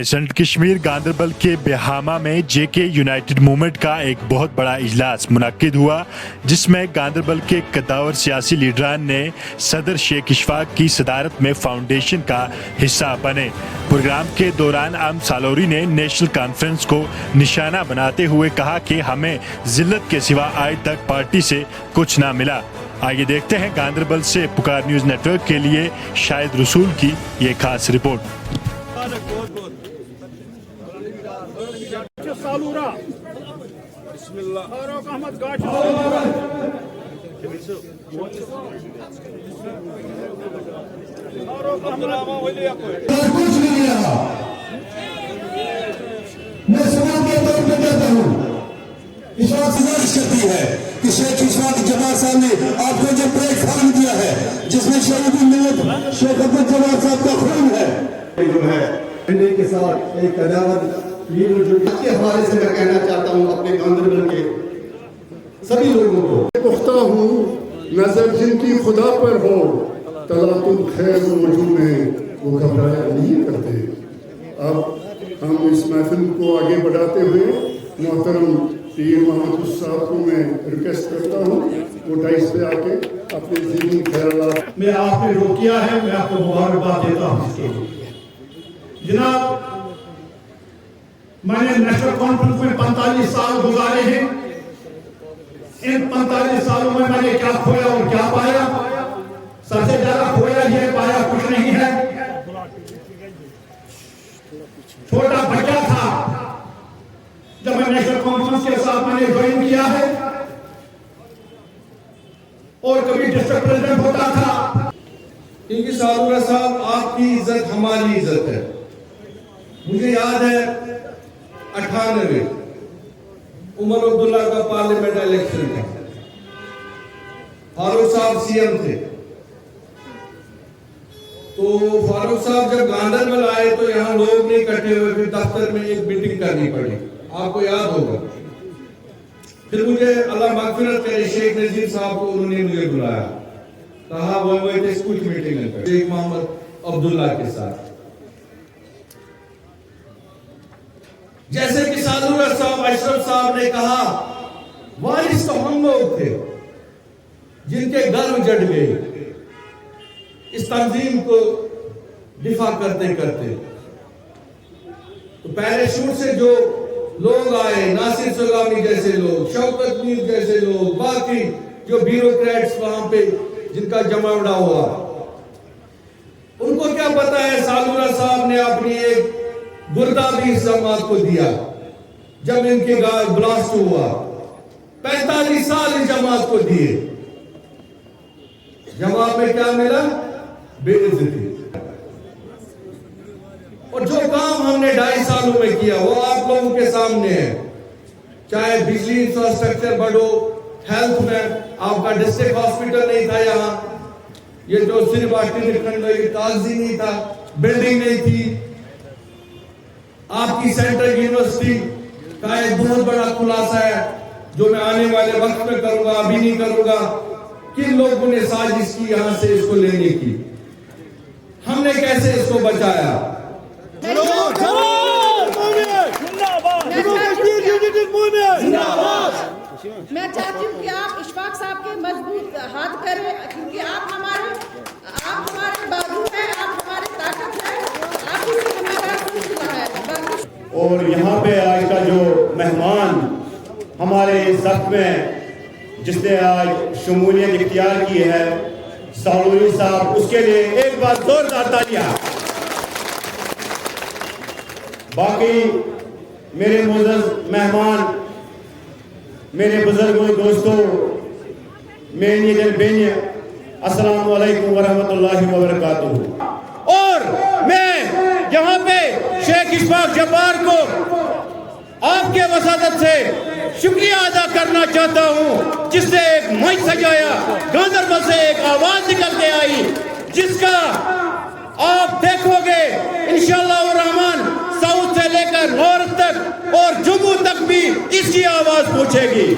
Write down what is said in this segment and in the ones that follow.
Saint Kashmir Ganderbal के बेहामा में जेके United movement का एक बहुत बड़ा इजलास मुनक्किद हुआ, जिसमें गांदरबल के कद्दावर सियासी लीडरान ने सदर शेख इशफाक की सदारत में फाउंडेशन का हिस्सा बने। प्रोग्राम के दौरान आम सालोरी ने नेशनल कॉन्फ्रेंस को निशाना बनाते हुए कहा कि हमें जिल्लत के सिवा आज तक पार्टी से कुछ ना मिला। आइए देखते हैं गांदरबल से पुकार न्यूज नेटवर्क के लिए शाहिद रसूल की ये खास रिपोर्ट। मैं समाज के तौर पर कहता हूँ, इस बात से गुजारिश करती है कि शेख इशफाक जमात साहब ने आपको जो प्लेटफॉर्म दिया है, जिसमें शहीदी मिलत शेख अब्दुल जमात साहब का खून है, जो है इंडिया के साथ एक कदावत के हवाले से मैं कहना चाहता हूँ अपने गांदरबल के सभी लोगों को। पुख्ता हूँ नजर जिनकी खुदा पर हो, तलातुल खैर वजूद में वो घबराया नहीं करते। अब हम इस महफिल को आगे बढ़ाते हुए मोहतरम पीर मोहम्मद साहब को मैं रिक्वेस्ट करता हूँ वो डाइस पे आके अपने ज़िंदगी ख्यालात में आपने रोकिया है, मैं आपको मुबारकबाद देता हूँ इसके लिए। जनाब, मैंने नेशनल कॉन्फ्रेंस में 45 साल गुजारे हैं। इन 45 सालों में मैंने क्या खोया और क्या पाया? सबसे ज्यादा खोया ये, पाया कुछ नहीं है। छोटा बच्चा था जब मैं नेशनल कॉन्फ्रेंस के साथ मैंने ज्वाइन किया है, और कभी डिस्ट्रिक्ट प्रेसिडेंट होता था। क्योंकि सालूरा साहब आपकी इज्जत हमारी इज्जत है। मुझे याद है 98 उमर अब्दुल्ला का पार्लियामेंट इलेक्शन था, फारूक साहब सीएम थे। तो फारूक साहब जब गांदरबल आए तो यहाँ लोग नहीं इकट्ठे हुए, फिर दफ्तर में एक मीटिंग करनी पड़ी, आपको याद होगा। फिर मुझे अल्लाह मगफिरत करे शेख नजीर साहब को उन्होंने मुझे बुलाया, कहा वो कुछ मीटिंग कर शेख मोहम्मद अब्दुल्ला के साथ। जैसे कि सालूरा साहब अशरफ साहब ने कहा, वारिस तो हम लोग थे जिनके घर उजड़ गए इस तंजीम को दिफा करते करते। तो पहले शूट से जो लोग आए, नासिर सलामी जैसे लोग, शौकत मीर जैसे लोग, बाकी जो ब्यूरोक्रेट्स वहां पे जिनका जमावड़ा हुआ, उनको क्या पता है सालूरा साहब ने अपनी एक गुर्दा भी इस जमात को दिया। जब इनके ब्लास्ट हुआ 45 साल इस जमात को दिए, जवाब में क्या मिला? बेइज्जती। और जो काम हमने 2.5 सालों में किया वो आप लोगों के सामने है। चाहे बिजली इंफ्रास्ट्रक्चर बढ़ो, हेल्थ में आपका डिस्ट्रिक्ट हॉस्पिटल नहीं था, यहाँ ये जो सिर्फ कागजी नहीं था, बिल्डिंग नहीं थी। आपकी सेंट्रल यूनिवर्सिटी का एक बहुत बड़ा खुलासा है जो मैं आने वाले वक्त में करूंगा, अभी नहीं करूंगा। किन लोगों ने साजिश की यहां से इसको लेने की, हमने कैसे इसको बचाया। मैं चाहती हूँ कि आप इशफाक साहब के मजबूत हाथ करें, क्योंकि आप हमारे बाजू हैं, आप हमारी ताकत हैं, आप ही से हमारा सिलसिला है। और यहाँ पे आज का जो मेहमान हमारे इस सफ में जिसने आज शमूलियत इख्तियार की है, सालूरी साहब, उसके लिए एक बार जोरदार तालियां। बाकी मेरे मुअज़्ज़ज़ मेहमान, मेरे बुजुर्गों, दोस्तों, मेरी बेनिया, अस्सलाम वालेकुम वरहमतुल्लाहि वबरकातुहू। और मैं यहाँ पे शेख इशफाक जब्बार को आपके वसादत से शुक्रिया अदा करना चाहता हूँ, जिसने एक मंच सजाया, गांदरबल से एक आवाज निकल के आई, जिसका आप देखोगे इंशाअल्लाह रहमान साउथ से लेकर नॉर्थ तक और जम्मू तक भी इसकी आवाज पहुंचेगी।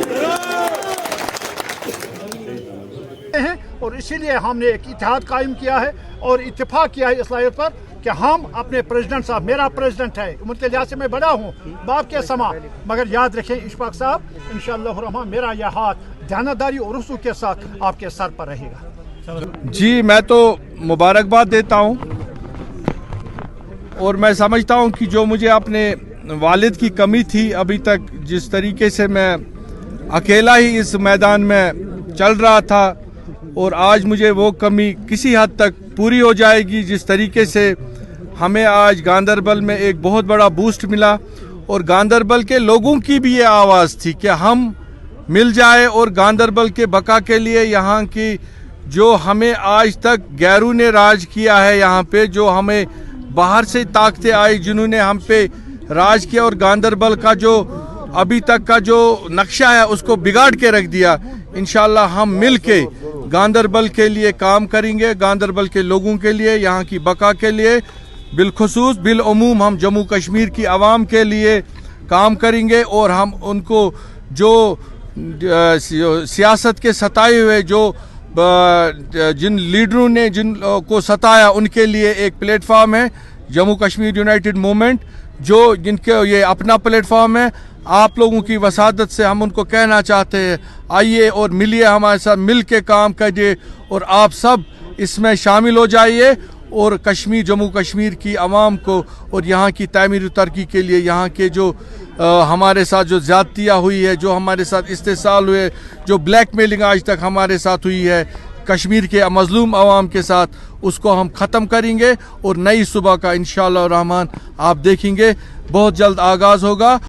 और इसीलिए हमने एक इत्तेहाद कायम किया है और इत्तेफाक किया है इस लायक पर कि हम अपने प्रेसिडेंट साहब, मेरा प्रेसिडेंट है, उम्र के लिहाज से मैं बड़ा हूँ, बाप के समा, मगर याद रखें इशफाक साहब, इंशाअल्लाह रहमान मेरा यह हाथ ध्यानदारी और रसूख के साथ आपके सर पर रहेगा। जी, मैं तो मुबारकबाद देता हूँ और मैं समझता हूँ कि जो मुझे अपने वालिद की कमी थी अभी तक, जिस तरीके से मैं अकेला ही इस मैदान में चल रहा था, और आज मुझे वो कमी किसी हद तक पूरी हो जाएगी। जिस तरीके से हमें आज गांदरबल में एक बहुत बड़ा बूस्ट मिला और गांदरबल के लोगों की भी ये आवाज़ थी कि हम मिल जाए और गांदरबल के बका के लिए यहाँ की जो हमें आज तक गैरों ने राज किया है, यहाँ पे जो हमें बाहर से ताकतें आई जिन्होंने हम पे राज किया और गांदरबल का जो अभी तक का जो नक्शा है उसको बिगाड़ के रख दिया, इंशाल्लाह हम मिल के गांदरबल के लिए काम करेंगे, गांदरबल के लोगों के लिए, यहाँ की बका के लिए, बिलखुसूस बिलअमूम हम जम्मू कश्मीर की आवाम के लिए काम करेंगे। और हम उनको जो सियासत के सताए हुए जो जिन लीडरों ने जिन को सताया उनके लिए एक प्लेटफार्म है जम्मू कश्मीर यूनाइटेड मूवमेंट, जो जिनके ये अपना प्लेटफार्म है। आप लोगों की वसादत से हम उनको कहना चाहते हैं, आइए और मिलिए हमारे साथ, मिल के काम करिए और आप सब इसमें शामिल हो जाइए और कश्मीर, जम्मू कश्मीर की आवाम को और यहाँ की तामीर तरक्की के लिए, यहाँ के जो हमारे साथ जो ज़्यादतियाँ हुई है, जो हमारे साथ इस्तेसाल हुए, जो ब्लैकमेलिंग आज तक हमारे साथ हुई है कश्मीर के मज़लूम आवाम के साथ, उसको हम ख़त्म करेंगे और नई सुबह का इंशाअल्लाह रहमान आप देखेंगे बहुत जल्द आगाज़ होगा।